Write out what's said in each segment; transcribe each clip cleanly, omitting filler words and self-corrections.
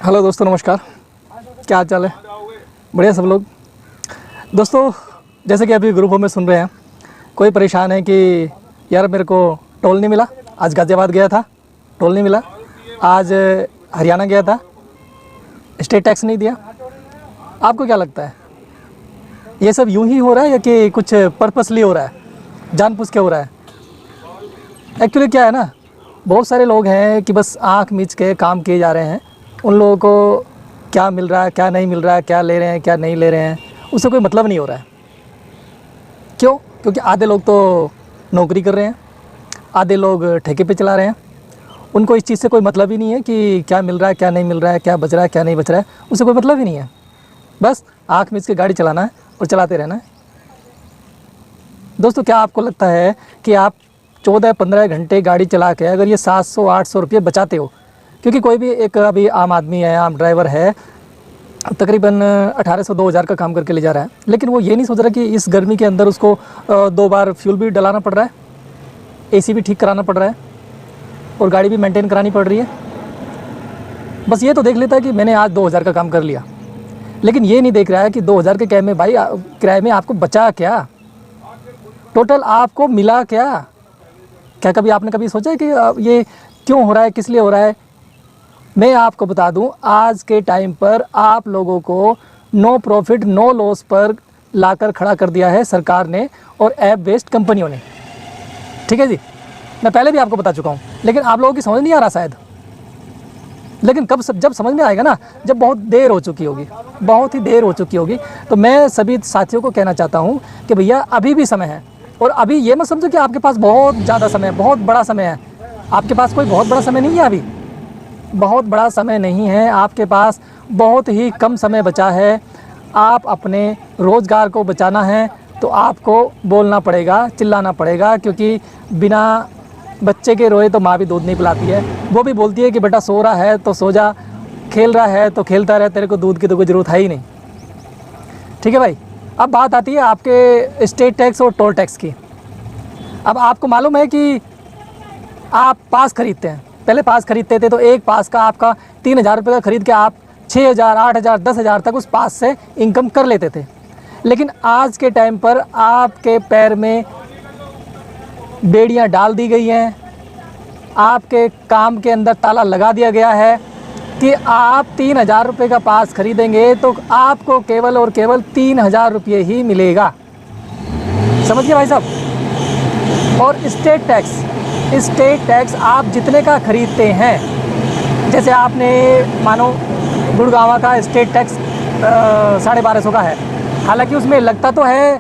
Hello दोस्तों, नमस्कार। क्या हाल चाल है? बढ़िया सब लोग। दोस्तों, जैसे कि अभी ग्रुपों में सुन रहे हैं, कोई परेशान है कि यार मेरे को टोल नहीं मिला। आज गाज़ियाबाद गया था, टोल नहीं मिला। आज हरियाणा गया था, स्टेट टैक्स नहीं दिया। आपको क्या लगता है, ये सब यूं ही हो रहा है या कि कुछ पर्पसली हो रहा है, जानबूझ के हो रहा है? एक्चुअली क्या है ना, बहुत सारे लोग हैं कि बस आँख मीच के काम किए जा रहे हैं। उन लोगों को क्या मिल रहा है, क्या नहीं मिल रहा है, क्या ले रहे हैं, क्या नहीं ले रहे हैं, उससे कोई मतलब नहीं हो रहा है। क्यों? क्योंकि आधे लोग तो नौकरी कर रहे हैं, आधे लोग ठेके पे चला रहे हैं। उनको इस चीज़ से कोई मतलब ही नहीं है कि क्या मिल रहा है, क्या नहीं मिल रहा है, क्या बच रहा है, क्या नहीं बच रहा है, उससे कोई मतलब ही नहीं है। बस आँख मीच के गाड़ी चलाना है और चलाते रहना है। दोस्तों, क्या आपको लगता है कि आप 14-15 घंटे गाड़ी चला के अगर ये 700-800 रुपये बचाते हो? क्योंकि कोई भी एक अभी आम आदमी है, आम ड्राइवर है, तकरीबन 1800-2000 का काम करके ले जा रहा है, लेकिन वो ये नहीं सोच रहा कि इस गर्मी के अंदर उसको 2 बार फ्यूल भी डलाना पड़ रहा है, एसी भी ठीक कराना पड़ रहा है और गाड़ी भी मेंटेन करानी पड़ रही है। बस ये तो देख लेता है कि मैंने आज 2000 का काम कर लिया, लेकिन ये नहीं देख रहा है कि 2000 के किराए में आपको बचा क्या, टोटल आपको मिला क्या। क्या कभी आपने कभी सोचा है कि ये क्यों हो रहा है, किस लिए हो रहा है? मैं आपको बता दूं, आज के टाइम पर आप लोगों को नो प्रॉफिट नो लॉस पर लाकर खड़ा कर दिया है सरकार ने और ऐप बेस्ड कंपनियों ने। ठीक है जी, मैं पहले भी आपको बता चुका हूं, लेकिन आप लोगों की समझ नहीं आ रहा शायद। लेकिन जब समझ में आएगा ना, जब बहुत देर हो चुकी होगी, बहुत ही देर हो चुकी होगी। तो मैं सभी साथियों को कहना चाहता हूँ कि भैया अभी भी समय है। और अभी ये मत समझो कि आपके पास बहुत ज़्यादा समय है, बहुत बड़ा समय है। आपके पास कोई बहुत बड़ा समय नहीं है, अभी बहुत बड़ा समय नहीं है आपके पास, बहुत ही कम समय बचा है। आप अपने रोज़गार को बचाना है तो आपको बोलना पड़ेगा, चिल्लाना पड़ेगा, क्योंकि बिना बच्चे के रोए तो माँ भी दूध नहीं पिलाती है। वो भी बोलती है कि बेटा सो रहा है तो सो जा, खेल रहा है तो खेलता रहे, तेरे को दूध की तो कोई ज़रूरत है ही नहीं। ठीक है भाई, अब बात आती है आपके स्टेट टैक्स और टोल टैक्स की। अब आपको मालूम है कि आप पास खरीदते हैं, पहले पास खरीदते थे तो एक पास का आपका 3000 रुपये का खरीद के आप 6000, 8000, 10,000 तक उस पास से इनकम कर लेते थे। लेकिन आज के टाइम पर आपके पैर में बेड़ियां डाल दी गई हैं, आपके काम के अंदर ताला लगा दिया गया है कि आप 3000 रुपये का पास खरीदेंगे तो आपको केवल और केवल 3000 रुपये ही मिलेगा। समझिए भाई साहब। और स्टेट टैक्स आप जितने का खरीदते हैं, जैसे आपने मानो गुड़गांव का स्टेट टैक्स 1250 का है, हालांकि उसमें लगता तो है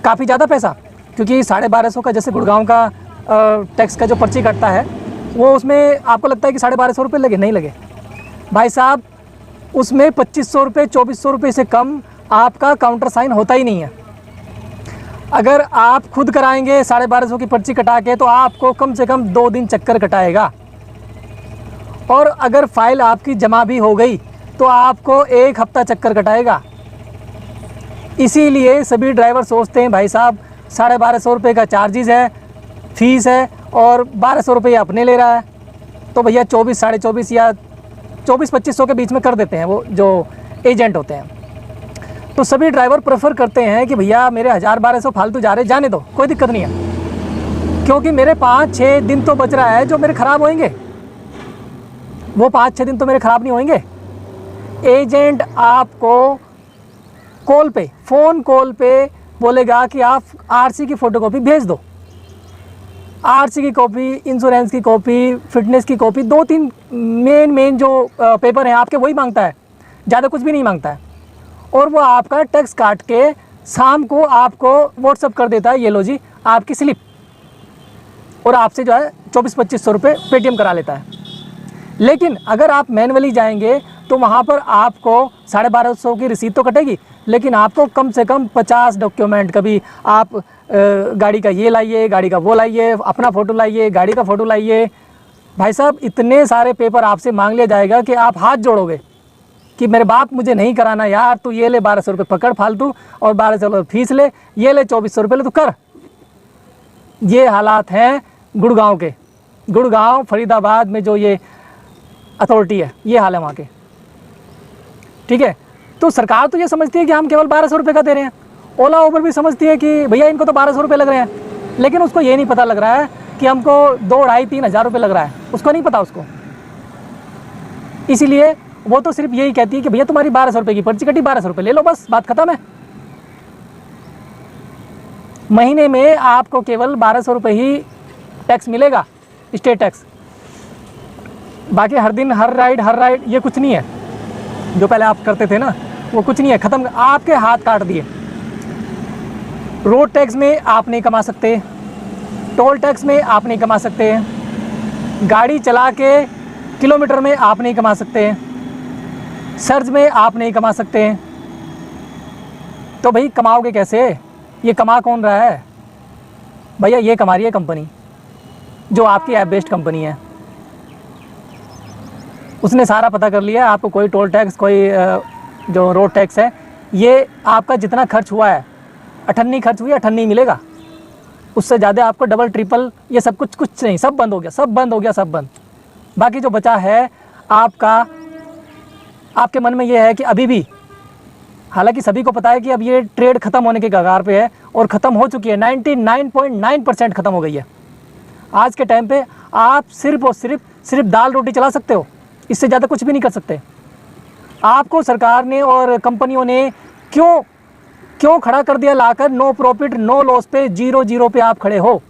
काफ़ी ज़्यादा पैसा, क्योंकि 1250 का जैसे गुड़गांव का टैक्स का जो पर्ची कटता है वो उसमें आपको लगता है कि 1250 रुपये लगे, नहीं लगे भाई साहब। उसमें 2500 रुपये 2400 रुपये से कम आपका काउंटर साइन होता ही नहीं है। अगर आप खुद कराएंगे 1250 की पर्ची कटा के तो आपको कम से कम 2 दिन चक्कर कटाएगा, और अगर फाइल आपकी जमा भी हो गई तो आपको 1 हफ्ता चक्कर कटाएगा। इसीलिए सभी ड्राइवर सोचते हैं भाई साहब 1250 रुपये का चार्जेस है, फीस है, और 1200 रुपये अपने ले रहा है, तो भैया 24, 24.5 या 24-2500 के बीच में कर देते हैं वो जो एजेंट होते हैं। तो सभी ड्राइवर प्रेफर करते हैं कि भैया मेरे 1000-1200 फालतू जा रहे, जाने दो, कोई दिक्कत नहीं है, क्योंकि मेरे 5-6 दिन तो बच रहा है जो मेरे ख़राब होंगे। वो 5-6 दिन तो मेरे ख़राब नहीं होंगे। एजेंट आपको फ़ोन कॉल पे बोलेगा कि आप आरसी की फ़ोटोकॉपी भेज दो, आरसी की कॉपी, इंश्योरेंस की कॉपी, फिटनेस की कॉपी, 2-3 मेन जो पेपर हैं आपके, वही मांगता है, ज़्यादा कुछ भी नहीं मांगता है। और वो आपका टैक्स काट के शाम को आपको व्हाट्सअप कर देता है, ये लो जी आपकी स्लिप, और आपसे जो है 24-2500 रुपये पेटीएम करा लेता है। लेकिन अगर आप मैनुअली जाएंगे तो वहाँ पर आपको 1250 की रसीद तो कटेगी, लेकिन आपको कम से कम 50 डॉक्यूमेंट, कभी आप गाड़ी का ये लाइए, गाड़ी का वो लाइए, अपना फ़ोटो लाइए, गाड़ी का फ़ोटो लाइए। भाई साहब इतने सारे पेपर आपसे मांग लिया जाएगा कि आप हाथ जोड़ोगे कि मेरे बाप मुझे नहीं कराना यार, तू ये ले 1200 रुपये पकड़ फालतू, और 1200 रुपये फीस ले, ये ले 2400 रुपये ले, तू कर। ये हालात हैं गुड़गांव के। गुड़गांव फरीदाबाद में जो ये अथॉरिटी है, ये हाल है वहाँ के। ठीक है। तो सरकार तो ये समझती है कि हम केवल 1200 रुपये का दे रहे हैं, ओला उबर भी समझती है कि भैया इनको तो 1200 रुपये लग रहे हैं, लेकिन उसको ये नहीं पता लग रहा है कि हमको 2-2.5-3 हज़ार रुपये लग रहा है, उसको नहीं पता उसको। इसीलिए वो तो सिर्फ यही कहती है कि भैया तुम्हारी 1200 रुपये की पर्ची कटी, 1200 रुपये ले लो, बस बात खत्म है। महीने में आपको केवल 1200 रुपये ही टैक्स मिलेगा, स्टेट टैक्स। बाकी हर दिन हर राइड ये कुछ नहीं है, जो पहले आप करते थे ना वो कुछ नहीं है, ख़त्म, आपके हाथ काट दिए। रोड टैक्स में आप नहीं कमा सकते, टोल टैक्स में आप नहीं कमा सकते, गाड़ी चला के किलोमीटर में आप नहीं कमा सकते, सर्ज में आप नहीं कमा सकते। तो भाई कमाओगे कैसे? ये कमा कौन रहा है भैया? ये कमा रही है कंपनी, जो आपकी ऐप बेस्ड कंपनी है। उसने सारा पता कर लिया, आपको कोई टोल टैक्स, कोई जो रोड टैक्स है, ये आपका जितना खर्च हुआ है, अठन्नी खर्च हुई, अठन्नी मिलेगा, उससे ज़्यादा आपको डबल ट्रिपल ये सब कुछ नहीं, सब बंद हो गया, सब बंद हो गया, सब बंद। बाकी जो बचा है आपका, आपके मन में ये है कि अभी भी, हालांकि सभी को पता है कि अब ये ट्रेड ख़त्म होने के कगार पे है और ख़त्म हो चुकी है, 99.9% ख़त्म हो गई है। आज के टाइम पे आप सिर्फ और सिर्फ दाल रोटी चला सकते हो, इससे ज़्यादा कुछ भी नहीं कर सकते। आपको सरकार ने और कंपनियों ने क्यों खड़ा कर दिया लाकर? नो प्रॉफिट नो लॉस पे, 0 पे आप खड़े हो।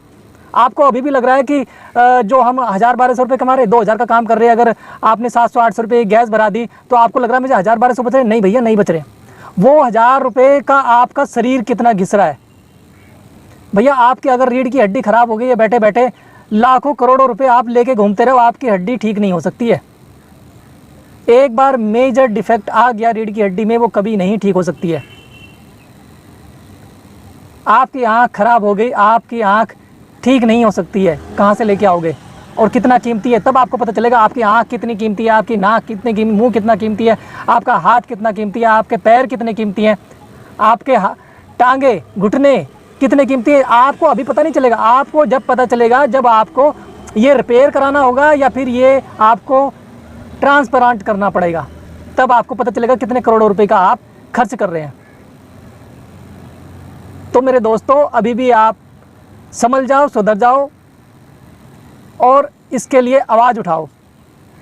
आपको अभी भी लग रहा है कि जो हम 1000-1200 रुपये कमा रहे, 2000 का काम कर रहे हैं, अगर आपने 700-800 रुपये गैस भरा दी तो आपको लग रहा है मुझे 1000-1200 बच रहे। नहीं भैया, नहीं बच रहे। वो 1000 रुपये का आपका शरीर कितना घिस रहा है भैया। आपकी अगर रीढ़ की हड्डी ख़राब हो गई है, बैठे बैठे लाखों करोड़ों रुपए आप लेके घूमते रहो, आपकी हड्डी ठीक नहीं हो सकती है। एक बार मेजर डिफेक्ट आ गया रीढ़ की हड्डी में, वो कभी नहीं ठीक हो सकती है। आपकी आँख खराब हो गई, आपकी आँख ठीक नहीं हो सकती है, कहाँ से लेके आओगे और कितना कीमती है? तब आपको पता चलेगा आपकी आँख कितनी कीमती है, आपकी नाक कितनी कीमती, मुँह कितना कीमती है, आपका हाथ कितना कीमती है, आपके पैर कितने कीमती हैं, आपके टांगे घुटने कितने कीमती है। आपको अभी पता नहीं चलेगा, आपको जब पता चलेगा जब आपको ये रिपेयर कराना होगा या फिर ये आपको ट्रांसप्लांट करना पड़ेगा, तब आपको पता चलेगा कितने करोड़ों रुपए का आप खर्च कर रहे हैं। तो मेरे दोस्तों, अभी भी आप समझ जाओ, सुधर जाओ और इसके लिए आवाज़ उठाओ।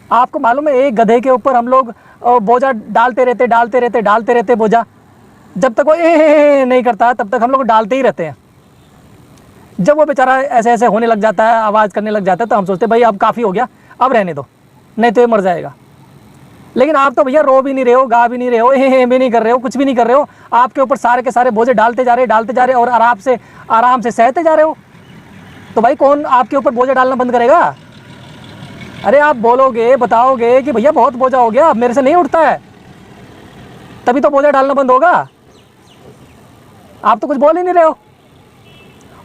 आपको मालूम है, एक गधे के ऊपर हम लोग बोझा डालते रहते बोझा, जब तक वो नहीं करता तब तक हम लोग डालते ही रहते हैं। जब वो बेचारा ऐसे ऐसे होने लग जाता है, आवाज़ करने लग जाता है, तो हम सोचते हैं भाई अब काफ़ी हो गया, अब रहने दो, नहीं तो ये मर जाएगा। लेकिन आप तो भैया रो भी नहीं रहे हो, गा भी नहीं रहे हो, भी नहीं कर रहे हो, कुछ भी नहीं कर रहे हो। आपके ऊपर सारे के सारे बोझे डालते जा रहे और आराम से सहते जा रहे हो। तो भाई कौन आपके ऊपर बोझे डालना बंद करेगा? अरे आप बोलोगे, बताओगे कि भैया बहुत बोझा हो गया, अब मेरे से नहीं उठता है, तभी तो बोझा डालना बंद होगा। आप तो कुछ बोल ही नहीं रहे हो।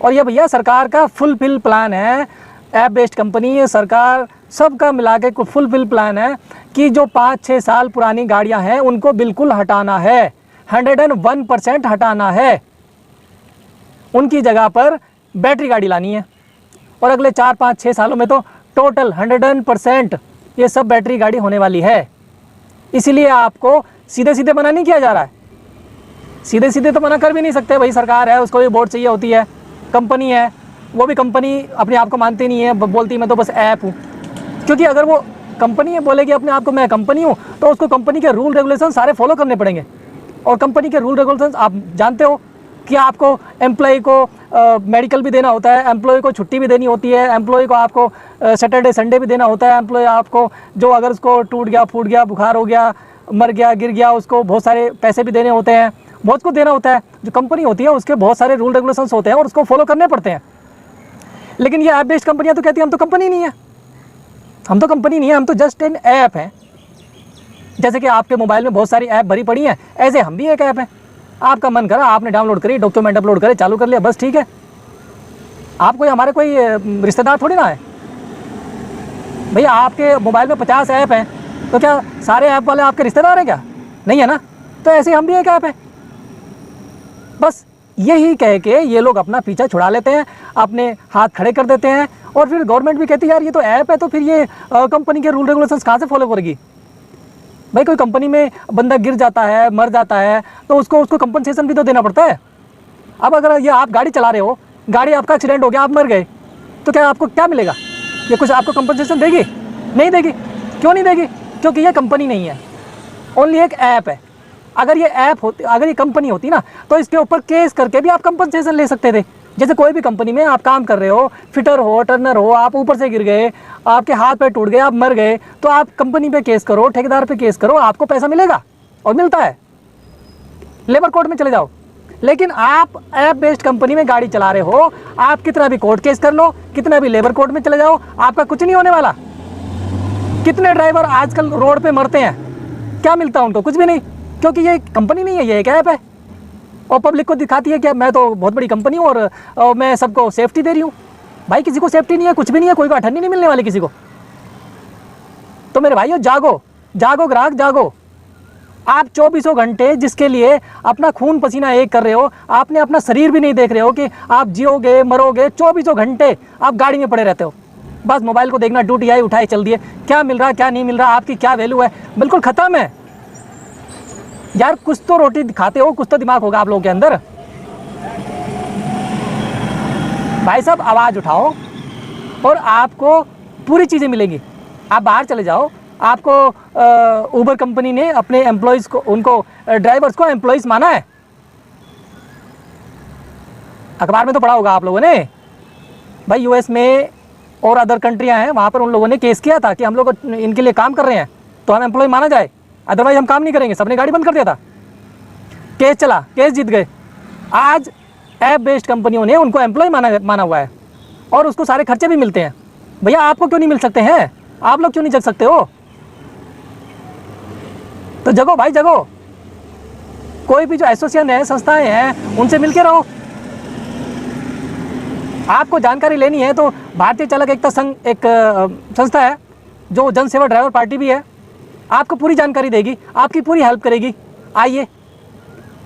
और ये भैया सरकार का फुलफिल प्लान है, ऐप बेस्ड कंपनी है, सरकार सबका मिला के फुलफिल प्लान है कि जो 5-6 साल पुरानी गाड़ियां हैं उनको बिल्कुल हटाना है, 101% हटाना है। उनकी जगह पर बैटरी गाड़ी लानी है और अगले 4-5-6 सालों में तो टोटल 100% ये सब बैटरी गाड़ी होने वाली है। इसीलिए आपको सीधे सीधे मना नहीं किया जा रहा है। सीधे सीधे तो मना कर भी नहीं सकते भाई, सरकार है, उसको भी वोट चाहिए होती है, कंपनी है, वो भी कंपनी अपने आप को मानती नहीं है, बोलती मैं तो बस ऐप हूँ। क्योंकि अगर वो कंपनी है बोलेगी अपने आप को मैं कंपनी हूँ, तो उसको कंपनी के रूल रेगुलेशन सारे फॉलो करने पड़ेंगे। और कंपनी के रूल रेगुलेशन आप जानते हो कि आपको एम्प्लॉय को मेडिकल भी देना होता है, एम्प्लॉय को छुट्टी भी देनी होती है, एम्प्लॉय को आपको सैटरडे संडे भी देना होता है। एम्प्लॉय आपको जो अगर उसको टूट गया, फूट गया, बुखार हो गया, मर गया, गिर गया, उसको बहुत सारे पैसे भी देने होते हैं, बहुत कुछ देना होता है। जो कंपनी होती है उसके बहुत सारे रूल रेगुलेशंस होते हैं और उसको फॉलो करने पड़ते हैं। लेकिन ये ऐप बेस्ड कंपनियाँ तो कहती हैं हम तो कंपनी नहीं है, हम तो कंपनी नहीं है, हम तो जस्ट एन ऐप है। जैसे कि आपके मोबाइल में बहुत सारी ऐप भरी पड़ी हैं, ऐसे हम भी एक ऐप है। आपका मन करा, आपने डाउनलोड करी, डॉक्यूमेंट अपलोड करे, चालू कर लिया, बस ठीक है। आप कोई हमारे कोई रिश्तेदार थोड़ी ना है भैया। आपके मोबाइल में 50 ऐप हैं, तो क्या सारे ऐप वाले आपके रिश्तेदार हैं क्या? नहीं है ना। तो ऐसे हम भी एक ऐप है। बस यही कह के ये लोग अपना पीछा छुड़ा लेते हैं, अपने हाथ खड़े कर देते हैं और फिर गवर्नमेंट भी कहती है यार ये तो ऐप है, तो फिर ये कंपनी के रूल रेगुलेशंस कहाँ से फॉलो करेगी? भाई कोई कंपनी में बंदा गिर जाता है, मर जाता है, तो उसको कंपनसेशन भी तो देना पड़ता है। अब अगर ये आप गाड़ी चला रहे हो, गाड़ी आपका एक्सीडेंट हो गया, आप मर गए, तो क्या आपको क्या मिलेगा? ये कुछ आपको कंपनसेशन देगी? नहीं देगी। क्यों नहीं देगी? क्योंकि ये कंपनी नहीं है, ओनली एक ऐप है। अगर ये ऐप होती, अगर ये कंपनी होती ना, तो इसके ऊपर केस करके भी आप कंपनसेशन ले सकते थे। जैसे कोई भी कंपनी में आप काम कर रहे हो, फिटर हो, टर्नर हो, आप ऊपर से गिर गए, आपके हाथ पैर टूट गए, आप मर गए, तो आप कंपनी पे केस करो, ठेकेदार पे केस करो, आपको पैसा मिलेगा, और मिलता है। लेबर कोर्ट में चले जाओ। लेकिन आप ऐप बेस्ड कंपनी में गाड़ी चला रहे हो, आप कितना भी कोर्ट केस कर लो, कितना भी लेबर कोर्ट में चले जाओ, आपका कुछ नहीं होने वाला। कितने ड्राइवर आजकल रोड पे मरते हैं, क्या मिलता है उनको? कुछ भी नहीं, क्योंकि ये कंपनी नहीं है, ये एक ऐप है, और पब्लिक को दिखाती है कि मैं तो बहुत बड़ी कंपनी हूँ और मैं सबको सेफ्टी दे रही हूँ। भाई किसी को सेफ्टी नहीं है, कुछ भी नहीं है, कोई अठन्नी नहीं मिलने वाली किसी को। तो मेरे भाइयों जागो, जागो ग्राहक जागो। आप 24 घंटे जिसके लिए अपना खून पसीना एक कर रहे हो, आपने अपना शरीर भी नहीं देख रहे हो कि आप जियोगे मरोगे। 24 घंटे आप गाड़ी में पड़े रहते हो, बस मोबाइल को देखना, ड्यूटी आई उठाए चल दिए, क्या मिल रहा क्या नहीं मिल रहा, आपकी क्या वैल्यू है, बिल्कुल ख़त्म है। यार कुछ तो रोटी खाते हो, कुछ तो दिमाग होगा आप लोगों के अंदर। भाई साहब आवाज़ उठाओ और आपको पूरी चीज़ें मिलेंगी। आप बाहर चले जाओ, आपको उबर कंपनी ने अपने एम्प्लॉयज़ को, उनको ड्राइवर्स को एम्प्लॉयज़ माना है। अखबार में तो पढ़ा होगा आप लोगों ने। भाई यूएस में और अदर कंट्रियां हैं, वहाँ पर उन लोगों ने केस किया था कि हम लोग इनके लिए काम कर रहे हैं तो हम एम्प्लॉय माना जाए, अदरवाइज हम काम नहीं करेंगे। सबने गाड़ी बंद कर दिया था, केस चला, केस जीत गए। आज ऐप बेस्ड कंपनियों ने उनको एम्प्लॉय माना हुआ है और उसको सारे खर्चे भी मिलते हैं। भैया आपको क्यों नहीं मिल सकते हैं? आप लोग क्यों नहीं जग सकते हो? तो जगो भाई जगो। कोई भी जो एसोसिएशन है, संस्थाएं हैं, उनसे मिलके रहो। आपको जानकारी लेनी है तो भारतीय चालक एकता संघ एक संस्था है जो जन सेवा ड्राइवर पार्टी भी है, आपको पूरी जानकारी देगी, आपकी पूरी हेल्प करेगी। आइए,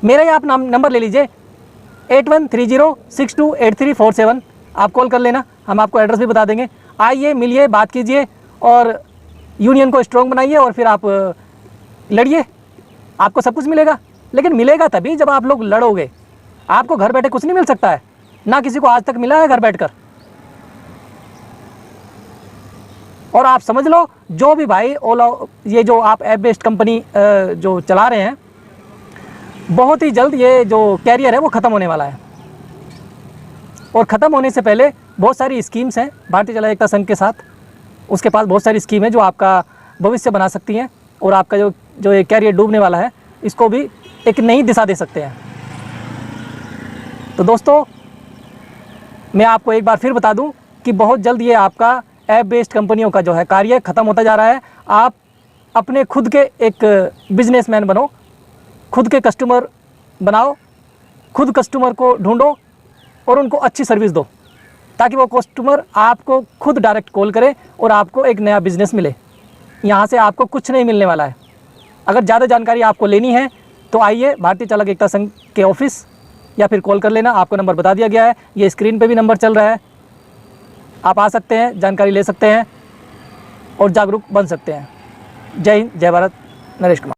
मेरा ही आप नंबर ले लीजिए 8130628347। आप कॉल कर लेना, हम आपको एड्रेस भी बता देंगे। आइए, मिलिए, बात कीजिए और यूनियन को स्ट्रॉन्ग बनाइए और फिर आप लड़िए। आपको सब कुछ मिलेगा, लेकिन मिलेगा तभी जब आप लोग लड़ोगे। आपको घर बैठे कुछ नहीं मिल सकता है, ना किसी को आज तक मिला है घर बैठकर। और आप समझ लो, जो भी भाई ओला, ये जो आप ऐप बेस्ड कंपनी जो चला रहे हैं, बहुत ही जल्द ये जो कैरियर है वो ख़त्म होने वाला है। और ख़त्म होने से पहले बहुत सारी स्कीम्स हैं भारतीय चालक एकता संघ के साथ। उसके पास बहुत सारी स्कीम है जो आपका भविष्य बना सकती हैं और आपका जो ये कैरियर डूबने वाला है, इसको भी एक नई दिशा दे सकते हैं। तो दोस्तों, मैं आपको एक बार फिर बता दूं कि बहुत जल्द ये आपका ऐप बेस्ड कंपनियों का जो है कार्य ख़त्म होता जा रहा है। आप अपने खुद के एक बिजनेसमैन बनो, खुद के कस्टमर बनाओ, खुद कस्टमर को ढूंढो और उनको अच्छी सर्विस दो, ताकि वो कस्टमर आपको खुद डायरेक्ट कॉल करे और आपको एक नया बिज़नेस मिले। यहाँ से आपको कुछ नहीं मिलने वाला है। अगर ज़्यादा जानकारी आपको लेनी है तो आइए भारतीय चालक एकता संघ के ऑफिस या फिर कॉल कर लेना। आपको नंबर बता दिया गया है, ये स्क्रीन पे भी नंबर चल रहा है। आप आ सकते हैं, जानकारी ले सकते हैं और जागरूक बन सकते हैं। जय हिंद, जय भारत। नरेश कुमार।